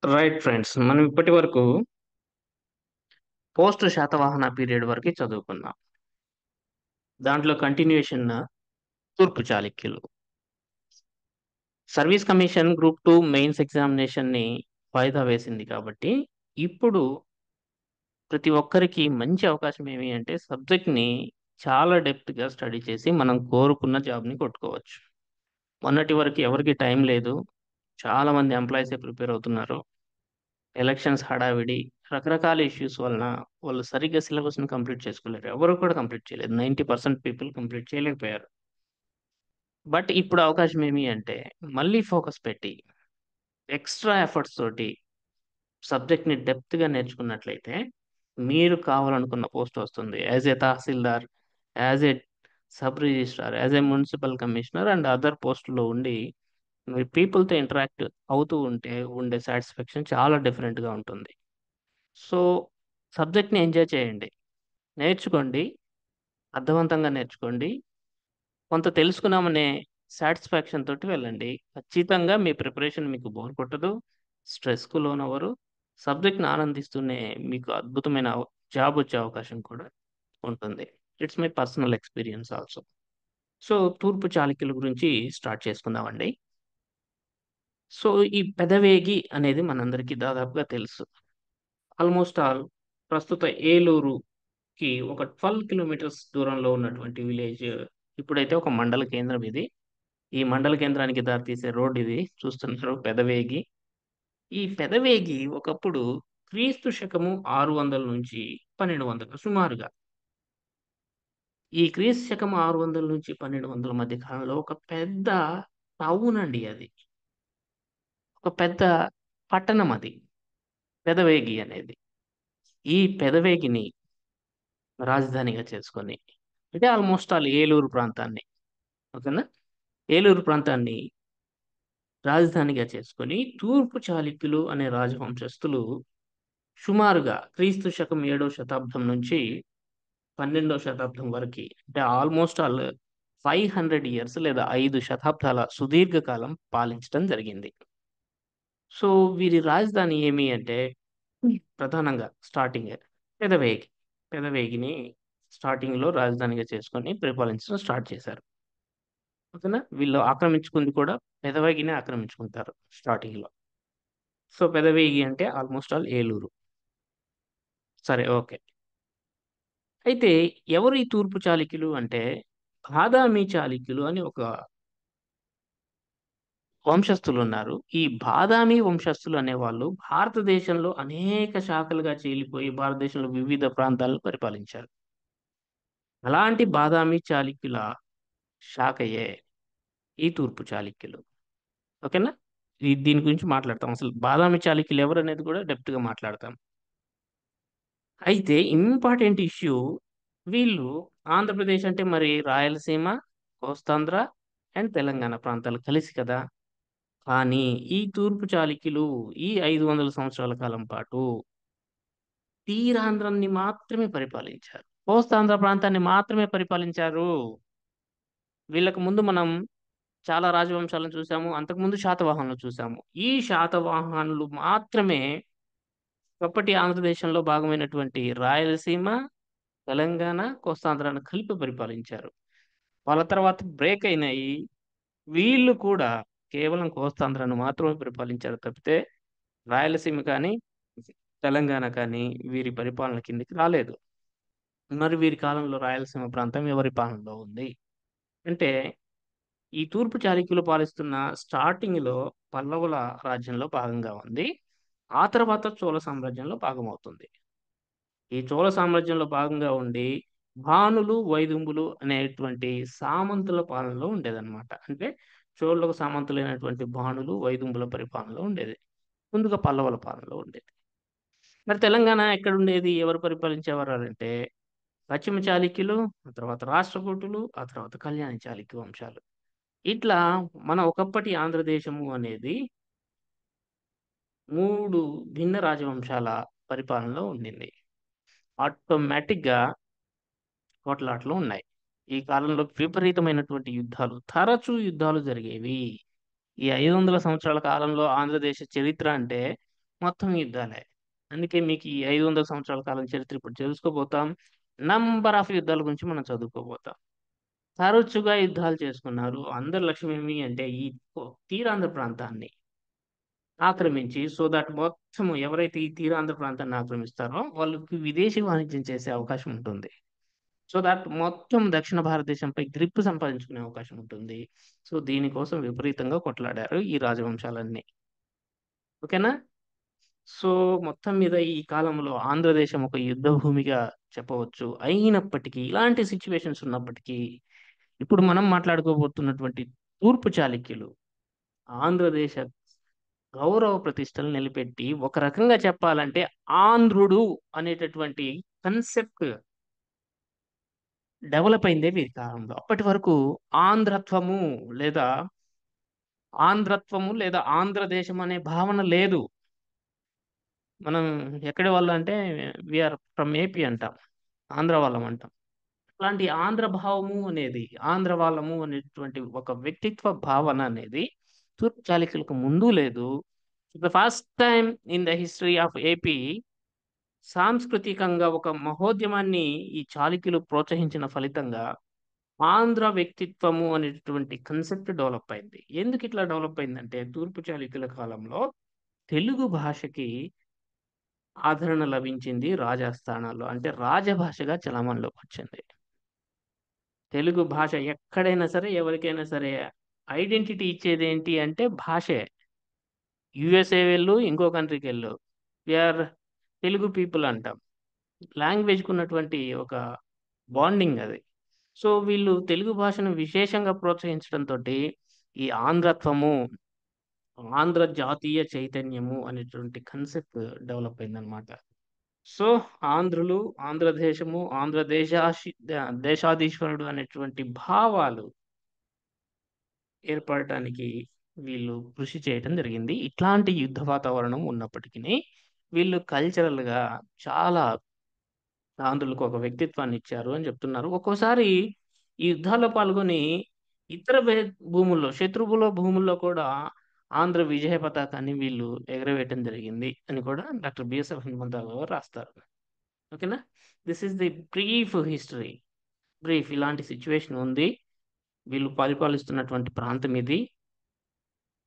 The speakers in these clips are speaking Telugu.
Right friends. మనం ఇప్పటి వరకు పోస్ట్ శాతవాహన పీరియడ్ వరకు చదువుకున్నాం. దాంట్లో కంటిన్యూషన్ తూర్పు చాళుక్యులు. Service commission group 2 mains examination ని వాయిదా వేసింది కాబట్టి ఇప్పుడు ప్రతి ఒక్కరికి మంచి అవకాశం ఏమి అంటే సబ్జెక్ట్ ని చాలా డెప్త్ గా స్టడీ చేసి మనం కోరుకున్న జాబ్ ని కొట్టుకోవచ్చు. మొన్నటి వరకు ఎవరికి టైం లేదు. చాలా మంది ఎంప్లాయీసే ప్రిపేర్ అవుతున్నారు. ఎలక్షన్స్ హడావిడి, రకరకాల ఇష్యూస్ వలన వాళ్ళు సరిగ్గా సిలబస్‌ని కంప్లీట్ చేసుకోలేరు. ఎవరు కూడా కంప్లీట్ చేయలేదు. 90% పీపుల్ కంప్లీట్ చేయలేకపోయారు. బట్ ఇప్పుడు అవకాశం ఏమి అంటే, మళ్ళీ ఫోకస్ పెట్టి, ఎక్స్‌ట్రా ఎఫర్ట్స్ తోటి సబ్జెక్ట్‌ని డెప్త్‌గా నేర్చుకున్నట్లయితే, మీరు కావాలనుకున్న పోస్ట్ వస్తుంది. As a tahsildar, as a sub registrar, as a municipal commissioner and other పోస్ట్‌లో ఉండి, మీరు పీపుల్‌తో ఇంటరాక్ట్ అవుతూ ఉంటే ఉండే సాటిస్ఫాక్షన్ చాలా డిఫరెంట్‌గా ఉంటుంది. సో, సబ్జెక్ట్‌ని ఎంజాయ్ చేయండి. నేర్చుకోండి. అర్థవంతంగా నేర్చుకోండి. కొంత తెలుసుకున్నామనే సాటిస్ఫాక్షన్ తోటి వెళ్ళండి. ఖచ్చితంగా మీ ప్రిపరేషన్ మీకు బోర్ కొట్టదు. స్ట్రెస్‌కు లోనవ్వరు. సబ్జెక్ట్‌ని ఆనందిస్తూనే మీకు అద్భుతమైన జాబ్ వచ్చే అవకాశం కూడా ఉంటుంది. It's my personal experience also. So, తూర్పు చాళుక్యుల గురించి స్టార్ట్ చేసుకుందామండి. సో, ఈ పెదవేగి అనేది మనందరికీ దాదాపుగా తెలుసు. ఆల్‌మోస్ట్ ఆల్ ప్రస్తుత ఏలూరుకి ఒక 12 కిలోమీటర్స్ దూరంలో ఉన్నటువంటి విలేజ్. ఇప్పుడైతే ఒక మండల కేంద్రం ఇది. ఈ మండల కేంద్రానికి దారితీసే రోడ్ ఇది. చూస్తున్నారు పెదవేగి. ఈ పెదవేగి ఒకప్పుడు క్రీస్తు శకము 600 నుంచి 1200 సుమారుగా. ఈ క్రీస్తు శకం 600-1200 మధ్య కాలంలో ఒక పెద్ద టౌన్ అండి అది. ఒక పెద్ద పట్టణం అది. పెదవేగి అనేది. ఈ పెదవేగిని రాజధానిగా చేసుకొని, అంటే ఆల్‌మోస్ట్ ఆల్ ఏలూరు ప్రాంతాన్ని. ఓకేనా? ఏలూరు ప్రాంతాన్ని రాజధానిగా చేసుకొని, తూర్పు చాళుక్యులు అనే రాజవంశస్థులు సుమారుగా క్రీస్తు శకం 7వ శతాబ్దం నుంచి 12వ శతాబ్దం వరకి, అంటే ఆల్‌మోస్ట్ ఆల్ 500 ఇయర్స్ లేదా 5 శతాబ్దాల సుదీర్ఘ కాలం పాలించడం జరిగింది. సో, వీరి రాజధాని ఏమి అంటే ప్రధానంగా స్టార్టింగే పెదవేగి. పెదవేగిని స్టార్టింగ్‌లో రాజధానిగా చేసుకొని పరిపాలించడం స్టార్ట్ చేశారు. ఓకేనా? వీళ్ళు ఆక్రమించుకుంది కూడా పెదవేగినే ఆక్రమించుకుంటారు స్టార్టింగ్‌లో. సో, పెదవేగి అంటే ఆల్‌మోస్ట్ ఆల్ ఏలూరు. సరే, ఓకే. అయితే ఎవరు ఈ తూర్పు చాళుక్యులు అంటే, బాదామి చాళుక్యులు అని ఒక వంశస్థులున్నారు. ఈ బాదామి వంశస్థులు అనేవాళ్ళు భారతదేశంలో అనేక శాఖలుగా చీలిపోయి భారతదేశంలో వివిధ ప్రాంతాలను పరిపాలించారు. అలాంటి బాదామి చాళుక్యుల శాఖయే ఈ తూర్పు చాళుక్యులు. ఓకేనా? దీని గురించి మాట్లాడతాం. అసలు బాదామి చాళుక్యులు ఎవరనేది కూడా డెప్త్‌గా మాట్లాడతాం. అయితే ఇంపార్టెంట్ ఇష్యూ, వీళ్ళు ఆంధ్రప్రదేశ్ అంటే మరి రాయలసీమ, కోస్తాంధ్ర అండ్ తెలంగాణ ప్రాంతాలు కలిసి కదా! కానీ ఈ తూర్పు చాళుక్యులు ఈ 500 సంవత్సరాల కాలం పాటు తీరాంధ్రాన్ని మాత్రమే పరిపాలించారు. కోస్తాంధ్ర ప్రాంతాన్ని మాత్రమే పరిపాలించారు. వీళ్ళకి ముందు మనం చాలా రాజవంశాలను చూసాము. అంతకుముందు శాతవాహనులు చూసాము. ఈ శాతవాహనులు మాత్రమే అప్పటి ఆంధ్రదేశంలో భాగమైనటువంటి రాయలసీమ, తెలంగాణ, కోస్తాంధ్రాను కలిపి పరిపాలించారు. వాళ్ళ తర్వాత బ్రేక్ అయినాయి. వీళ్ళు కూడా కేవలం కోస్తాంధ్రను మాత్రమే పరిపాలించారు తప్పితే, రాయలసీమ కానీ, తెలంగాణ కానీ వీరి పరిపాలన కిందకి రాలేదు. మరి వీరి కాలంలో రాయలసీమ ప్రాంతం ఎవరి పాలనలో ఉంది? అంటే ఈ తూర్పు చాళుక్యులు పాలిస్తున్న స్టార్టింగ్‌లో పల్లవుల రాజ్యంలో భాగంగా ఉంది. ఆ తర్వాత చోళ సామ్రాజ్యంలో భాగమవుతుంది. ఈ చోళ సామ్రాజ్యంలో భాగంగా ఉండి, భానులు, వైదుంబులు అనేటువంటి సామంతుల పాలనలో ఉండేదన్నమాట. అంటే చోళులకు సామంతులైనటువంటి భానులు, వైదుంబుల పరిపాలనలో ఉండేది. ముందుగా పల్లవుల పాలనలో ఉండేది. మరి తెలంగాణ ఎక్కడుండేది? ఎవరు పరిపాలించేవారు అంటే, పశ్చిమ చాళుక్యులు, ఆ తర్వాత రాష్ట్రకూటులు, ఆ తర్వాత కళ్యాణి చాళుక్య వంశాలు. ఇట్లా మన ఒకప్పటి ఆంధ్రదేశము అనేది 3 భిన్న రాజవంశాల పరిపాలనలో ఉండింది. ఆటోమేటిక్‌గా పోట్లాటలు ఉన్నాయి. ఈ కాలంలో విపరీతమైనటువంటి యుద్ధాలు, తరచూ యుద్ధాలు జరిగేవి. ఈ 500 సంవత్సరాల కాలంలో ఆంధ్రదేశ చరిత్ర అంటే మొత్తం యుద్ధాలే. అందుకే మీకు ఈ 500 సంవత్సరాల కాలం చరిత్ర ఇప్పుడు తెలుసుకోబోతాం. నంబర్ ఆఫ్ యుద్ధాల గురించి మనం చదువుకోబోతాం. తరచుగా యుద్ధాలు చేసుకున్నారు. అందరి లక్ష్యం ఏమి అంటే ఈ తీరాంధ్ర ప్రాంతాన్ని ఆక్రమించి, సో దట్ మొత్తం ఎవరైతే ఈ తీరాంధ్ర ప్రాంతాన్ని ఆక్రమిస్తారో వాళ్ళకి విదేశీ వాణిజ్యం చేసే అవకాశం ఉంటుంది. సో దట్ మొత్తం దక్షిణ భారతదేశంపై గ్రిప్ సంపాదించుకునే అవకాశం ఉంటుంది. సో దీనికోసం విపరీతంగా కొట్లాడారు ఈ రాజవంశాలన్నీ. ఓకేనా? సో మొత్తం మీద ఈ కాలంలో ఆంధ్రదేశం ఒక యుద్ధ భూమిగా చెప్పవచ్చు. అయినప్పటికీ ఇలాంటి సిచ్యువేషన్స్ ఉన్నప్పటికీ ఇప్పుడు మనం మాట్లాడుకోబోతున్నటువంటి తూర్పు చాళుక్యులు ఆంధ్రదేశ గౌరవ ప్రతిష్టలు నిలబెట్టి ఒక రకంగా చెప్పాలంటే ఆంధ్రుడు అనేటటువంటి కన్సెప్ట్ డెవలప్ అయిందే వీరి కాలంలో. అప్పటి వరకు ఆంధ్రత్వము లేదా ఆంధ్రదేశం అనే భావన లేదు. మనం ఎక్కడి వాళ్ళు అంటే వీఆర్ ఫ్రమ్ ఏపీ అంటాం, ఆంధ్ర వాళ్ళం అంటాం. అలాంటి ఆంధ్ర భావము అనేది, ఆంధ్ర వాళ్ళము అనేటువంటి ఒక వ్యక్తిత్వ భావన అనేది తూర్పు చాళుక్యులకు ముందు లేదు. The first time in the history of AP సాంస్కృతికంగా ఒక మహోద్యమాన్ని ఈ చాళుక్యులు ప్రోత్సహించిన ఫలితంగా ఆంధ్ర వ్యక్తిత్వము అనేటటువంటి కన్సెప్ట్ డెవలప్ అయింది. ఎందుకు ఇట్లా డెవలప్ అయిందంటే తూర్పు చాళుక్యుల కాలంలో తెలుగు భాషకి ఆదరణ లభించింది రాజాస్థానాల్లో, అంటే రాజభాషగా చలామణిలోకి వచ్చింది. తెలుగు భాష ఎక్కడైనా సరే ఎవరికైనా సరే ఐడెంటిటీ ఇచ్చేది ఏంటి అంటే భాషే. యుఎస్ఏ వెళ్ళు, ఇంకో కంట్రీకి వెళ్ళు, వీఆర్ తెలుగు పీపుల్ అంటాం. లాంగ్వేజ్కి ఉన్నటువంటి ఒక బాండింగ్ అది. సో వీళ్ళు తెలుగు భాషను విశేషంగా ప్రోత్సహించడంతో ఈ ఆంధ్రత్వము, ఆంధ్ర జాతీయ చైతన్యము అనేటువంటి కన్సెప్ట్ డెవలప్ అయిందనమాట. సో ఆంధ్రులు, ఆంధ్రదేశము, దేశాధీశ్వరుడు అనేటువంటి భావాలు ఏర్పడటానికి వీళ్ళు కృషి చేయటం జరిగింది. ఇట్లాంటి యుద్ధ వాతావరణం ఉన్నప్పటికీ వీళ్ళు కల్చరల్ గా చాలా ఆంధ్రులకు ఒక వ్యక్తిత్వాన్ని ఇచ్చారు అని చెప్తున్నారు. ఒక్కోసారి ఈ యుద్ధాల్లో పాల్గొని ఇతర భూముల్లో, భూముల్లో కూడా ఆంధ్ర విజయ పతాకాన్ని వీళ్ళు ఎగరవేయటం జరిగింది అని కూడా డాక్టర్ బిఎస్ఎఫ్ హనుమంతరావు గారు రాస్తారు. ఓకేనా? This is the brief history. ఇలాంటి సిచ్యువేషన్ ఉంది. వీళ్ళు పరిపాలిస్తున్నటువంటి ప్రాంతం ఇది.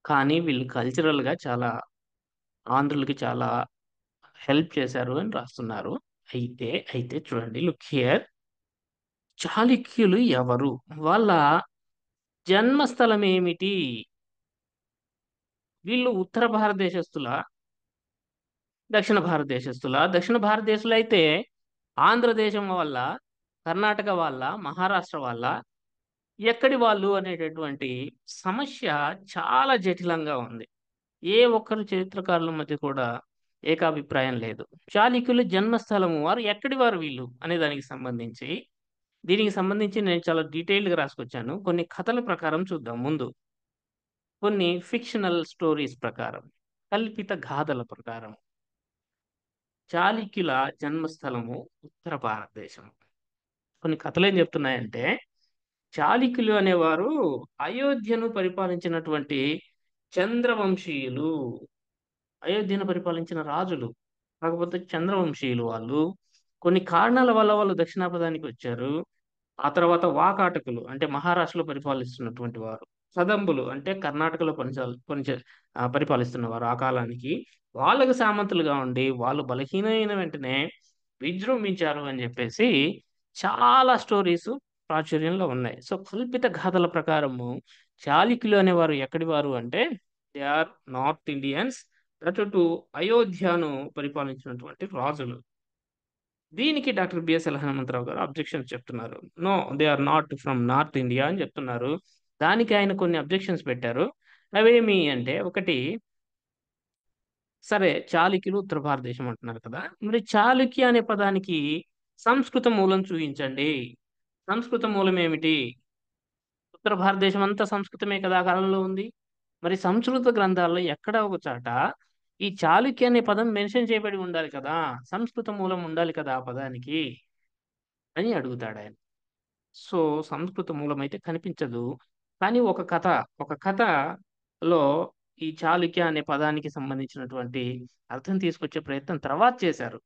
కానీ వీళ్ళు కల్చరల్ గా చాలా ఆంధ్రులకి చాలా హెల్ప్ చేశారు అని రాస్తున్నారు. అయితే చూడండి, లుక్ హియర్. చాళుక్యులు ఎవరు? వాళ్ళ జన్మస్థలం ఏమిటి? వీళ్ళు ఉత్తర భారతదేశస్తుల, దక్షిణ భారతదేశంలో అయితే ఆంధ్రదేశం వల్ల, కర్ణాటక వాళ్ళ, మహారాష్ట్ర వాళ్ళ, ఎక్కడి వాళ్ళు అనేటటువంటి సమస్య చాలా జటిలంగా ఉంది. ఏ ఒక్కరు చరిత్రకారుల మధ్య కూడా ఏకాభిప్రాయం లేదు. చాళుక్యుల జన్మస్థలము, వారు ఎక్కడి వారు వీళ్ళు అనే దీనికి సంబంధించి నేను చాలా డీటెయిల్డ్గా రాసుకొచ్చాను. కొన్ని కథల ప్రకారం చూద్దాం ముందు. కొన్ని ఫిక్షనల్ స్టోరీస్ ప్రకారం, కల్పిత గాథల ప్రకారం చాళుక్యుల జన్మస్థలము ఉత్తర భారతదేశం. కొన్ని కథలు ఏం చెప్తున్నాయంటే చాళుక్యులు అనేవారు అయోధ్యను పరిపాలించినటువంటి చంద్రవంశీయులు. అయోధ్యను పరిపాలించిన రాజులు, కాకపోతే చంద్రవంశీయులు వాళ్ళు. కొన్ని కారణాల వల్ల వాళ్ళు దక్షిణాపథానికి వచ్చారు. ఆ తర్వాత వాకాటకులు అంటే మహారాష్ట్రలో పరిపాలిస్తున్నటువంటి వారు, కదంబులు అంటే కర్ణాటకలో పరిపాలిస్తున్న వారు ఆ కాలానికి. వాళ్ళకు సామంతులుగా ఉండి వాళ్ళు బలహీనమైన వెంటనే విజృంభించారు అని చెప్పేసి చాలా స్టోరీస్ ప్రాచుర్యంలో ఉన్నాయి. సో కల్పిత గాథల ప్రకారము చాళుక్యులు అనేవారు ఎక్కడి వారు అంటే they are north Indians, to అయోధ్యను పరిపాలించినటువంటి రాజులు. దీనికి డాక్టర్ బిఎస్ఎల్ హనుమంతరావు గారు అబ్జెక్షన్స్ చెప్తున్నారు. No, they are not from north India అని చెప్తున్నారు. దానికి ఆయన కొన్ని అబ్జెక్షన్స్ పెట్టారు. అవేమి అంటే, ఒకటి, సరే చాళుక్యులు ఉత్తర భారతదేశం అంటున్నారు కదా, మరి చాళుక్య అనే పదానికి సంస్కృత మూలం చూపించండి. సంస్కృత మూలం ఏమిటి? ఉత్తర భారతదేశం అంతా సంస్కృతమే కదా ఆ కాలంలో ఉంది. మరి సంస్కృత గ్రంథాల్లో ఎక్కడ ఒక చాట ఈ చాళుక్య అనే పదం మెన్షన్ చేయబడి ఉండాలి కదా, సంస్కృత మూలం ఉండాలి కదా ఆ పదానికి అని అడుగుతాడు ఆయన. సో సంస్కృత మూలం అయితే కనిపించదు. కానీ ఒక కథలో ఈ చాళుక్య అనే పదానికి సంబంధించినటువంటి అర్థం తీసుకొచ్చే ప్రయత్నం తర్వాత చేశారు.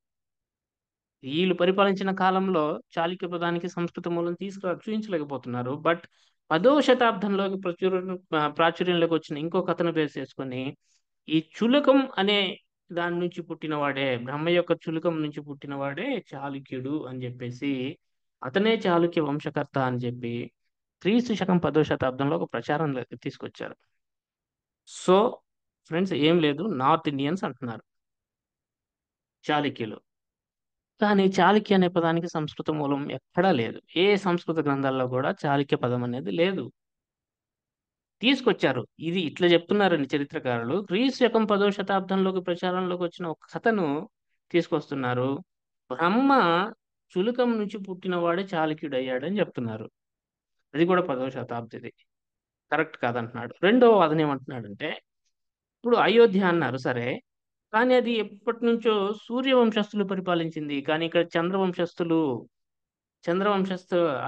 వీళ్ళు పరిపాలించిన కాలంలో చాళుక్య పదానికి సంస్కృత మూలం చూపించలేకపోతున్నారు. బట్ 10వ శతాబ్దంలోకి ప్రాచుర్యంలోకి వచ్చిన ఇంకో కథను బేస్ చేసుకొని ఈ చులకం అనే దాని నుంచి పుట్టినవాడే, బ్రహ్మ యొక్క చులకం నుంచి పుట్టినవాడే చాళుక్యుడు అని చెప్పేసి, అతనే చాళుక్య వంశకర్త అని చెప్పి క్రీస్తు శకం 10వ శతాబ్దంలో ఒక ప్రచారంలోకి తీసుకొచ్చారు. సో ఫ్రెండ్స్, ఏం లేదు, నార్త్ ఇండియన్స్ అంటున్నారు చాళుక్యులు. కానీ చాళుక్య అనే పదానికి సంస్కృత మూలం ఎక్కడా లేదు. ఏ సంస్కృత గ్రంథాల్లో కూడా చాళుక్య పదం అనేది లేదు. తీసుకొచ్చారు. ఇది ఇట్లా చెప్తున్నారని చరిత్రకారులు. క్రీస్తు శకం 10వ శతాబ్దంలోకి ప్రచారంలోకి వచ్చిన ఒక కథను తీసుకొస్తున్నారు. బ్రహ్మ చులకం నుంచి పుట్టినవాడే చాళుక్యుడు అయ్యాడని చెప్తున్నారు. అది కూడా 10వ శతాబ్దిది. కరెక్ట్ కాదంటున్నాడు. రెండవ వాదన ఏమంటున్నాడంటే, ఇప్పుడు అయోధ్య అన్నారు సరే, కానీ అది ఎప్పటి నుంచో సూర్యవంశస్థులు పరిపాలించింది. కానీ ఇక్కడ చంద్రవంశస్థు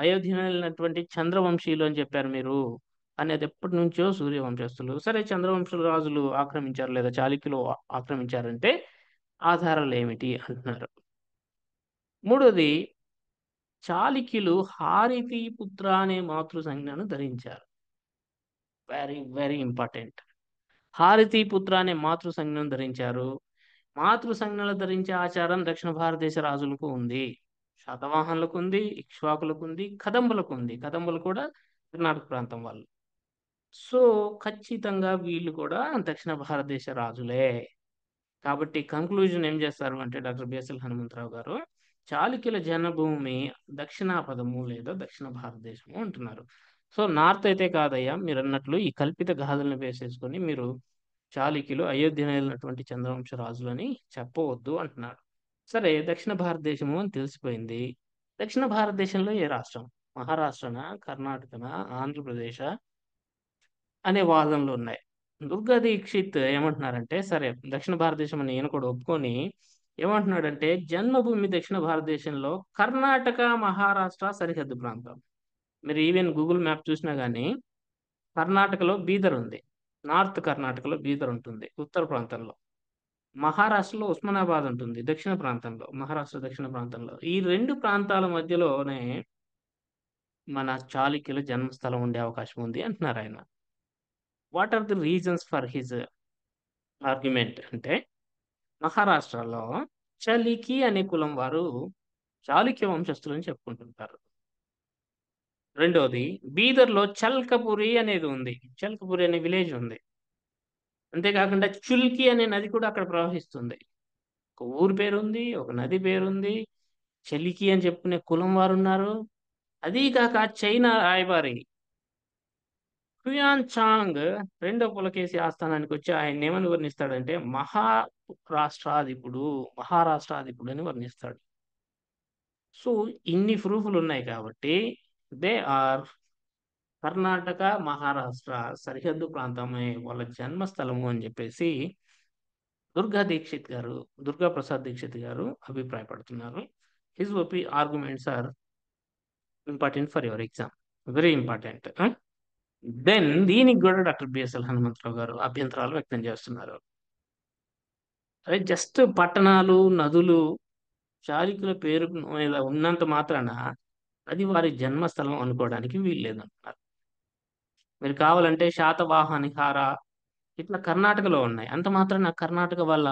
అయోధ్య వెళ్ళినటువంటి చంద్రవంశీయులు అని చెప్పారు మీరు. కానీ అది ఎప్పటి నుంచో సూర్యవంశస్థులు. సరే, చంద్రవంశుల రాజులు ఆక్రమించారు లేదా చాళుక్యులు ఆక్రమించారంటే ఆధారాలు ఏమిటి అంటున్నారు. మూడోది, చాళుక్యులు హారితి పుత్ర అనే మాతృ సంజ్ఞను ధరించారు. Very very important. హారతి పుత్ర అనే మాతృ సంజ్ఞను ధరించారు. మాతృ సంజ్ఞలు ధరించే ఆచారం దక్షిణ భారతదేశ రాజులకు ఉంది. శాతవాహనులకు ఉంది, ఇక్ష్వాకులకు ఉంది, కదంబులకు ఉంది. కదంబులు కూడా కర్ణాటక ప్రాంతం వాళ్ళు. సో ఖచ్చితంగా వీళ్ళు కూడా దక్షిణ భారతదేశ రాజులే. కాబట్టి కంక్లూజన్ ఏం చేస్తారు అంటే డాక్టర్ బిఎస్ఎల్ హనుమంతరావు గారు, చాళుక్యుల జన్మభూమి దక్షిణాపదము లేదా దక్షిణ భారతదేశము అంటున్నారు. సో నార్త్ అయితే కాదయ్యా, మీరు అన్నట్లు ఈ కల్పిత గాథలను వేసేసుకొని మీరు చాళుక్యులు అయోధ్య వెళ్ళినటువంటి చంద్రవంశ రాజులని చెప్పవద్దు అంటున్నాడు. సరే, దక్షిణ భారతదేశము అని తెలిసిపోయింది. దక్షిణ భారతదేశంలో ఏ రాష్ట్రం? మహారాష్ట్రనా, కర్ణాటకనా, ఆంధ్రప్రదేశ్ అనే వాదనలు ఉన్నాయి. దుర్గా దీక్షిత్ ఏమంటున్నారంటే, సరే దక్షిణ భారతదేశం అని ఈయన కూడా ఒప్పుకొని ఏమంటున్నాడంటే, జన్మభూమి దక్షిణ భారతదేశంలో కర్ణాటక మహారాష్ట్ర సరిహద్దు ప్రాంతం. మీరు ఈవెన్ గూగుల్ మ్యాప్ చూసినా కానీ కర్ణాటకలో బీదర్ ఉంది. నార్త్ కర్ణాటకలో బీదర్ ఉంటుంది ఉత్తర ప్రాంతంలో. మహారాష్ట్రలో ఉస్మానాబాద్ ఉంటుంది దక్షిణ ప్రాంతంలో. మహారాష్ట్ర దక్షిణ ప్రాంతంలో ఈ రెండు ప్రాంతాల మధ్యలోనే మన చాళుక్యుల జన్మస్థలం ఉండే అవకాశం ఉంది అంటున్నారు ఆయన. What are the reasons for his argument అంటే, మహారాష్ట్రలో చలికి అనే కులం వారు చాళుక్య వంశస్థులని చెప్పుకుంటుంటారు. రెండోది, బీదర్లో చల్కపురి అనేది ఉంది. చల్కపురి అనే విలేజ్ ఉంది. అంతేకాకుండా చుల్కి అనే నది కూడా అక్కడ ప్రవహిస్తుంది. ఒక ఊరు పేరుంది, ఒక నది పేరుంది. చలికి అని చెప్పుకునే కులం వారు ఉన్నారు. అదీ కాక చైనా రాయబారి హ్యుయాన్ చాంగ్ రెండో పులకేసి ఆస్థానానికి వచ్చి ఆయన ఏమని వర్ణిస్తాడంటే మహారాష్ట్రాధిపుడు అని వర్ణిస్తాడు. సో ఇన్ని ప్రూఫ్లు ఉన్నాయి కాబట్టి దే ఆర్ కర్ణాటక మహారాష్ట్ర సరిహద్దు ప్రాంతమే వాళ్ళ జన్మస్థలము అని చెప్పేసి దుర్గా ప్రసాద్ దీక్షిత్ గారు అభిప్రాయపడుతున్నారు. His arguments are important for your exam, very important. Then దీనికి కూడా డాక్టర్ బిఎస్ఎల్ హనుమంతరావు గారు అభ్యంతరాలు వ్యక్తం చేస్తున్నారు. అదే జస్ట్ పట్టణాలు, నదులు చాళుక్యుల పేరు మీద ఉన్నంత మాత్రాన అది వారి జన్మస్థలం అనుకోవడానికి వీల్లేదంటున్నారు. మీరు కావాలంటే శాతవాహనిహార ఇట్లా కర్ణాటకలో ఉన్నాయి. అంత మాత్రాన కర్ణాటక వాళ్ళ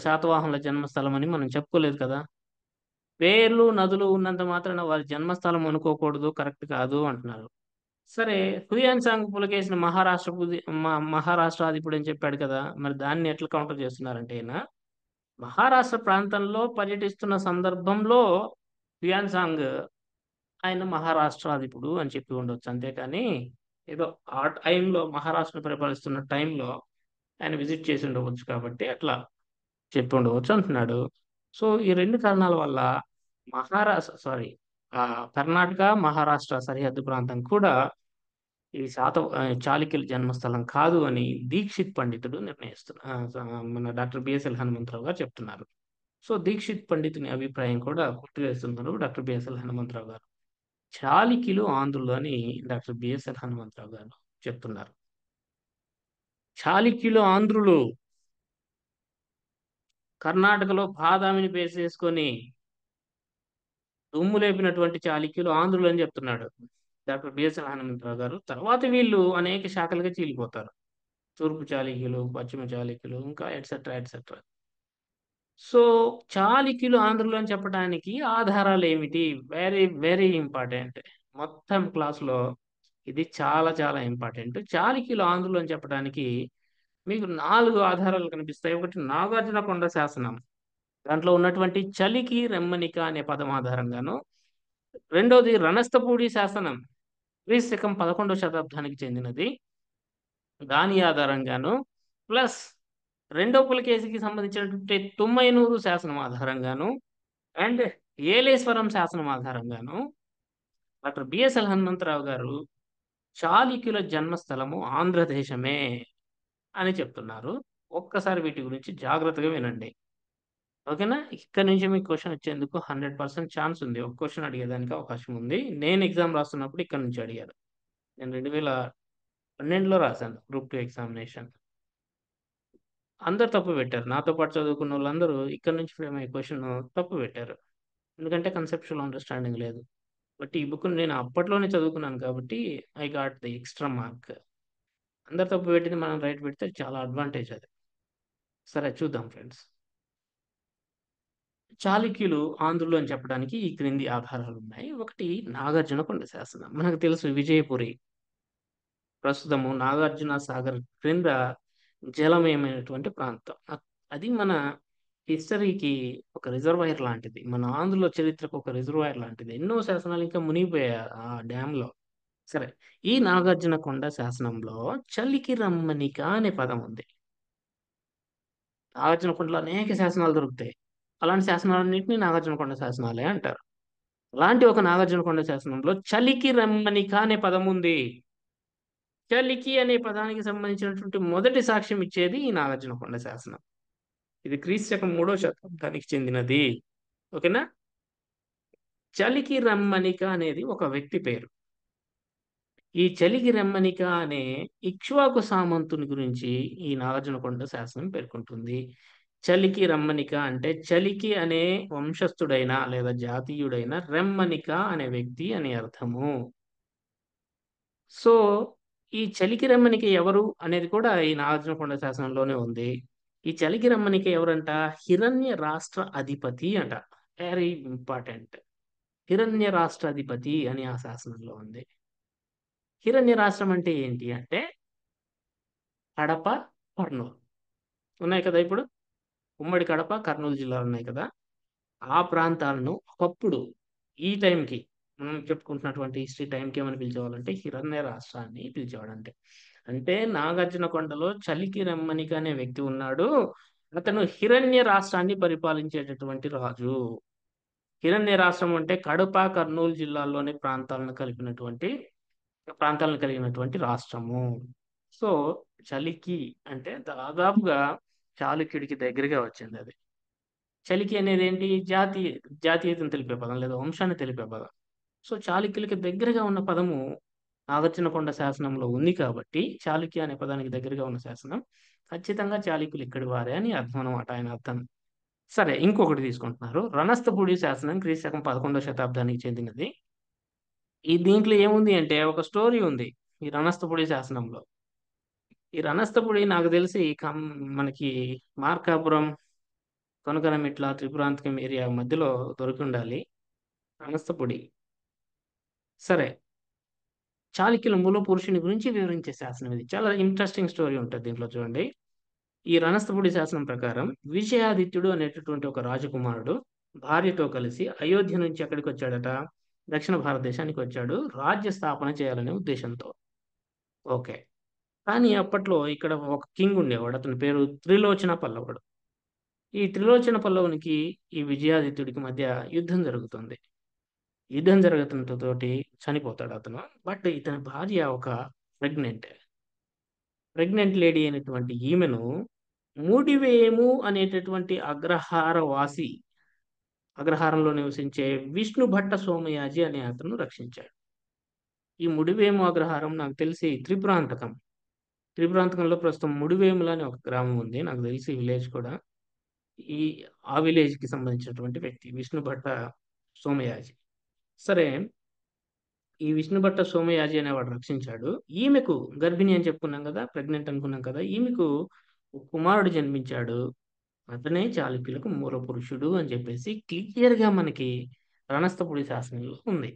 శాతవాహనుల జన్మస్థలం అని మనం చెప్పుకోలేదు కదా. పేర్లు, నదులు ఉన్నంత మాత్రాన వారి జన్మస్థలం అనుకోకూడదు, కరెక్ట్ కాదు అంటున్నారు. సరే, హుయాన్ సాంగ్ పులకేసిన మహారాష్ట్రాధిపుడు అని చెప్పాడు కదా, మరి దాన్ని ఎట్లా కౌంటర్ చేస్తున్నారంటే ఈయన మహారాష్ట్ర ప్రాంతంలో పర్యటిస్తున్న సందర్భంలో హుయాన్ సాంగ్ ఆయన మహారాష్ట్రాధిపుడు అని చెప్పి ఉండొచ్చు. అంతేకాని ఏదో ఆ టైంలో మహారాష్ట్ర పరిపాలిస్తున్న టైంలో ఆయన విజిట్ చేసి ఉండవచ్చు కాబట్టి అట్లా చెప్పి ఉండవచ్చు అంటున్నాడు. సో ఈ రెండు కారణాల వల్ల ఆ కర్ణాటక మహారాష్ట్ర సరిహద్దు ప్రాంతం కూడా ఈ చాళుక్యుల జన్మస్థలం కాదు అని దీక్షిత్ పండితుడు మన డాక్టర్ బిఎస్ఎల్ హనుమంతరావు గారు చెప్తున్నారు. సో దీక్షిత్ పండితుని అభిప్రాయం కూడా గుర్తువేస్తున్నారు డాక్టర్ బిఎస్ఎల్ హనుమంతరావు గారు. చాళుక్యులు ఆంధ్రులు అని డాక్టర్ బిఎస్ఎల్ హనుమంతరావు గారు చెప్తున్నారు. చాళుక్యులు ఆంధ్రులు కర్ణాటకలో బాదామిని బేస్ చేసుకొని దుమ్ము లేపినటువంటి చాళుక్యులు ఆంధ్రులు అని చెప్తున్నాడు డాక్టర్ బిఎస్ఎల్ హనుమంతరావు గారు. తర్వాత వీళ్ళు అనేక శాఖలుగా చీలిపోతారు. తూర్పు చాళుక్యులు, పశ్చిమ చాళుక్యులు, ఇంకా ఎట్సెట్రా ఎట్సెట్రా. సో చాళుక్యులు ఆంధ్రులు అని చెప్పడానికి ఆధారాలు ఏమిటి? Very very important. మొత్తం క్లాస్లో ఇది చాలా చాలా ఇంపార్టెంట్. చాళుక్యులు ఆంధ్రులు అని చెప్పడానికి మీకు 4 ఆధారాలు కనిపిస్తాయి. ఒకటి నాగార్జున కొండ శాసనం, దాంట్లో ఉన్నటువంటి చలికి రెమ్మనిక అనే పదం ఆధారంగాను. రెండోది రణస్థపూడి శాసనం, క్రీస్తు శకం 11వ శతాబ్దానికి చెందినది, దాని ఆధారంగాను. ప్లస్ రెండో పులకేశికి సంబంధించినటువంటి తుమ్మైనూరు శాసనం ఆధారంగాను, అండ్ ఏలేశ్వరం శాసనం ఆధారంగాను డాక్టర్ బిఎస్ఎల్ హనుమంతరావు గారు చాళుక్యుల జన్మస్థలము ఆంధ్రదేశమే అని చెప్తున్నారు. ఒక్కసారి వీటి గురించి జాగ్రత్తగా వినండి. ఓకేనా? ఇక్కడ నుంచి మీకు క్వశ్చన్ వచ్చేందుకు 100% ఛాన్స్ ఉంది. ఒక క్వశ్చన్ అడిగేదానికి అవకాశం ఉంది. నేను ఎగ్జామ్ రాస్తున్నప్పుడు ఇక్కడ నుంచి అడిగారు. నేను 2012లో రాశాను గ్రూప్ 2 ఎగ్జామినేషన్. అందరు తప్పు పెట్టారు. నాతో పాటు చదువుకున్న వాళ్ళందరూ ఇక్కడ నుంచి ఫ్రేమ్ అయ్యే క్వశ్చన్ తప్పు పెట్టారు. ఎందుకంటే కన్సెప్చువల్ అండర్స్టాండింగ్ లేదు. బట్ ఈ బుక్ నేను అప్పట్లోనే చదువుకున్నాను కాబట్టి I got the extra mark. అందరు తప్పు పెట్టింది మనం రైట్ పెడితే చాలా అడ్వాంటేజ్ అది. సరే చూద్దాం ఫ్రెండ్స్. చాళుక్యులు ఆంధ్రులు అని చెప్పడానికి ఈ క్రింది ఆధారాలు ఉన్నాయి. ఒకటి నాగార్జునకొండ శాసనం. మనకు తెలుసు విజయపురి ప్రస్తుతము నాగార్జున సాగర్ క్రింద జలమయమైనటువంటి ప్రాంతం. అది మన హిస్టరీకి ఒక రిజర్వాయర్ లాంటిది. మన ఆంధ్రుల చరిత్రకు ఒక రిజర్వాయర్ లాంటిది. ఎన్నో శాసనాలు ఇంకా మునిగిపోయాయి ఆ డ్యాంలో. సరే, ఈ నాగార్జునకొండ శాసనంలో చలికి రమ్మనిక అనే పదం ఉంది. నాగార్జునకొండలో అనేక శాసనాలు దొరుకుతాయి. అలాంటి శాసనాలన్నింటినీ నాగార్జునకొండ శాసనాలే అంటారు. అలాంటి ఒక నాగార్జునకొండ శాసనంలో చలికి రమ్మనిక అనే పదం ఉంది. చలికి అనే పదానికి సంబంధించినటువంటి మొదటి సాక్ష్యం ఇచ్చేది ఈ నాగార్జునకొండ శాసనం. ఇది క్రీస్తు శకం 3వ శతాబ్దానికి చెందినది. ఓకేనా? చలికి రమ్మనిక అనేది ఒక వ్యక్తి పేరు. ఈ చలికి రమ్మనిక అనే ఇక్ష్వాకు సామంతుని గురించి ఈ నాగార్జునకొండ శాసనం పేర్కొంటుంది. చలికి రమ్మనిక అంటే చలికి అనే వంశస్థుడైన లేదా జాతీయుడైన రెమ్మనిక అనే వ్యక్తి అని అర్థము. సో ఈ చలికి రమ్మనిక ఎవరు అనేది కూడా ఈ నాగార్జునకొండ శాసనంలోనే ఉంది. ఈ చలికి రమ్మనిక ఎవరంట? హిరణ్య రాష్ట్ర అధిపతి అంట. Very important. హిరణ్య రాష్ట్రాధిపతి అని ఆ శాసనంలో ఉంది. హిరణ్య రాష్ట్రం అంటే ఏంటి అంటే కడప, కర్నూలు ఉన్నాయి కదా. ఇప్పుడు ఉమ్మడి కడప, కర్నూలు జిల్లాలు ఉన్నాయి కదా. ఆ ప్రాంతాలను ఒకప్పుడు ఈ టైంకి మనం చెప్పుకుంటున్నటువంటి హిస్టరీ టైంకి ఏమని పిలిచేవాళ్ళంటే హిరణ్య రాష్ట్రాన్ని పిలిచేవాడంటే. అంటే నాగార్జునకొండలో చలికి రమ్మనిక అనే వ్యక్తి ఉన్నాడు. అతను హిరణ్య రాష్ట్రాన్ని పరిపాలించేటటువంటి రాజు. హిరణ్య రాష్ట్రం అంటే కడప, కర్నూలు జిల్లాల్లోని ప్రాంతాలను కలిగినటువంటి రాష్ట్రము. సో చలికి అంటే దాదాపుగా చాళుక్యుడికి దగ్గరగా వచ్చింది అది. చలికి అనేది ఏంటి? జాతీయతను తెలిపే పదం లేదా వంశాన్ని తెలిపే పదం. సో చాళుక్యులకి దగ్గరగా ఉన్న పదము నాగార్జునకొండ శాసనంలో ఉంది కాబట్టి చాళుక్య అనే పదానికి దగ్గరగా ఉన్న శాసనం ఖచ్చితంగా చాళుక్యులు ఇక్కడి వారే అని అర్థం అనమాట, ఆయన అర్థం. సరే, ఇంకొకటి తీసుకుంటున్నారు. రణస్థపూడి శాసనం క్రీస్తు శకం 11వ శతాబ్దానికి చెందినది. ఈ దీంట్లో ఏముంది అంటే ఒక స్టోరీ ఉంది ఈ రణస్థపూడి శాసనంలో. ఈ రణస్థపూడి నాకు తెలిసి మనకి మార్కాపురం, కొనకనమిట్ల, త్రిపురాంతకం ఏరియా మధ్యలో దొరికి ఉండాలి రణస్థపూడి. సరే, చాళుక్యుల మూల పురుషుని గురించి వివరించే శాసనం ఇది. చాలా ఇంట్రెస్టింగ్ స్టోరీ ఉంటుంది దీంట్లో. చూడండి, ఈ రణస్థపూడి శాసనం ప్రకారం విజయాదిత్యుడు అనేటటువంటి ఒక రాజకుమారుడు భార్యతో కలిసి అయోధ్య నుంచి ఎక్కడికి వచ్చాడట? దక్షిణ భారతదేశానికి వచ్చాడు, రాజ్య స్థాపన చేయాలనే ఉద్దేశంతో. ఓకే. కానీ అప్పట్లో ఇక్కడ ఒక కింగ్ ఉండేవాడు. అతని పేరు త్రిలోచన పల్లవుడు. ఈ త్రిలోచన పల్లవునికి ఈ విజయాదిత్యుడికి మధ్య యుద్ధం జరుగుతుంది. యుద్ధం జరగటంతో చనిపోతాడు అతను. బట్ ఇతని భార్య ఒక ప్రెగ్నెంట్ లేడీ అయినటువంటి ఈమెను ముడివేము అనేటటువంటి అగ్రహారంలో నివసించే విష్ణు భట్ట సోమయాజి అనే అతను రక్షించాడు. ఈ ముడివేము అగ్రహారం నాకు తెలిసి త్రిపురాంతకం. త్రిపురాంతకంలో ప్రస్తుతం ముడివేముల అని ఒక గ్రామం ఉంది. నాకు తెలిసి ఈ విలేజ్ కూడా. ఈ ఆ విలేజ్‌కి సంబంధించినటువంటి వ్యక్తి విష్ణుభట్ట సోమయాజి. సరే, ఈ విష్ణుభట్ట సోమయాజి అనేవాడు రక్షించాడు. ఈమెకు గర్భిణి అని చెప్పుకున్నాం కదా! ప్రెగ్నెంట్ అనుకున్నాం కదా! ఈమెకు ఒక కుమారుడు జన్మించాడు. అతనే చాళుక్యులకు మూల పురుషుడు అని చెప్పేసి క్లియర్‌గా మనకి రణస్థపుడి శాసనంలో ఉంది.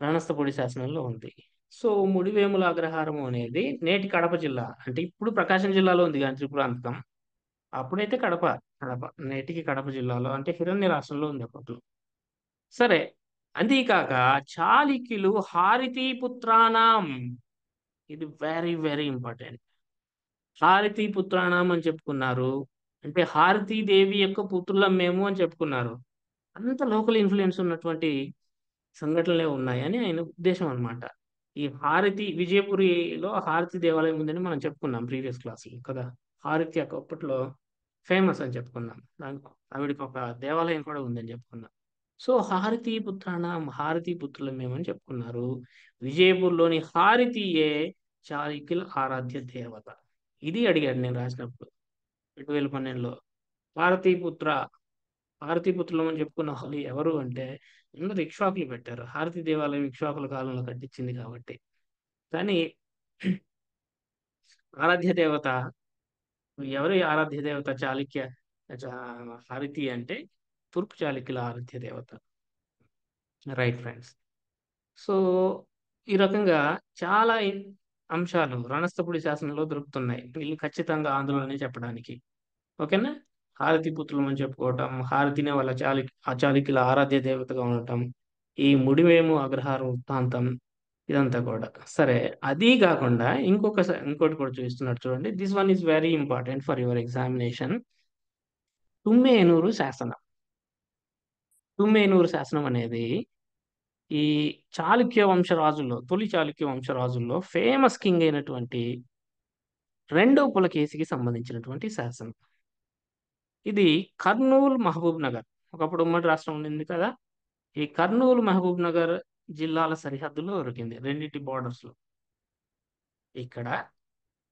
రణస్థపుడి శాసనంలో ఉంది. సో, ముడివేముల అగ్రహారము అనేది నేటి కడప జిల్లా. అంటే ఇప్పుడు ప్రకాశం జిల్లాలో ఉంది గాని త్రిపురాంతకం. అప్పుడైతే కడప. కడప. నేటికి కడప జిల్లాలో అంటే హిరణ్య రాష్ట్రంలో ఉంది అప్పట్లో. సరే. అదీ కాక చాళుక్యులు హారితీ పుత్రాణం. ఇది వెరీ, వెరీ ఇంపార్టెంట్. హారతీ పుత్రాణం అని చెప్పుకున్నారు. అంటే హారతీ దేవి యొక్క పుత్రులం మేము అని చెప్పుకున్నారు. అంత లోకల్ ఇన్‌ఫ్లూయెన్స్ ఉన్నటువంటి సంఘటనలే ఉన్నాయని ఆయన ఉద్దేశం అన్నమాట. ఈ హారతి విజయపురిలో హారతి దేవాలయం ఉందని మనం చెప్పుకున్నాం ప్రీవియస్ క్లాస్‌లో కదా! హారతి అప్పట్లో ఫేమస్ అని చెప్పుకున్నాం. ఆవిడకి ఒక దేవాలయం కూడా ఉందని చెప్పుకున్నాం. సో, హారతీ పుత్రాణం హారతీ పుత్రులం మేమని చెప్పుకున్నారు. విజయపూర్‌లోని హారతియే చాళుక్యుల ఆరాధ్య దేవత. ఇది అడిగాడు నేను రాసినప్పుడు 2012లో. పార్వతీపుత్ర, పార్వతీపుత్రులం అని చెప్పుకున్న వాళ్ళు ఎవరు అంటే అందరూ ఇక్ష్వాకులు పెట్టారు. హారతి దేవాలయం ఇక్ష్వాకుల కాలంలో కట్టించింది కాబట్టి. కానీ ఆరాధ్య దేవత ఎవరి ఆరాధ్య దేవత చాళుక్య చా హారతి అంటే తూర్పు చాళుక్యుల ఆరాధ్య దేవత. Right friends. సో, ఈ రకంగా చాలా అంశాలు రణస్థపుడి శాసనంలో దొరుకుతున్నాయి. వీళ్ళు ఖచ్చితంగా ఆంధ్రులనే చెప్పడానికి. ఓకేనా? హారతి పుత్రులం అని చెప్పుకోవటం, హారతినే వాళ్ళ ఆ చాళుక్యుల ఆరాధ్య దేవతగా ఉండటం, ఈ ముడివేము అగ్రహారం వృత్తాంతం ఇదంతా కూడా. సరే, అదీ గాకుండా ఇంకోటి కూడా చూపిస్తున్నాడు చూడండి. This one is very important for your examination. Tummenuru శాసనం. తుమ్మేనూరు శాసనం అనేది ఈ చాళుక్య వంశరాజుల్లో, తొలి చాళుక్య వంశరాజుల్లో ఫేమస్ కింగ్ అయినటువంటి రెండో పులకేశికి సంబంధించినటువంటి శాసనం. ఇది కర్నూల్, మహబూబ్ నగర్. ఒకప్పుడు ఉమ్మడి రాష్ట్రం ఉండింది కదా! ఈ కర్నూలు, మహబూబ్ నగర్ జిల్లాల సరిహద్దులో దొరికింది. రెండిటి బోర్డర్స్‌లో. ఇక్కడ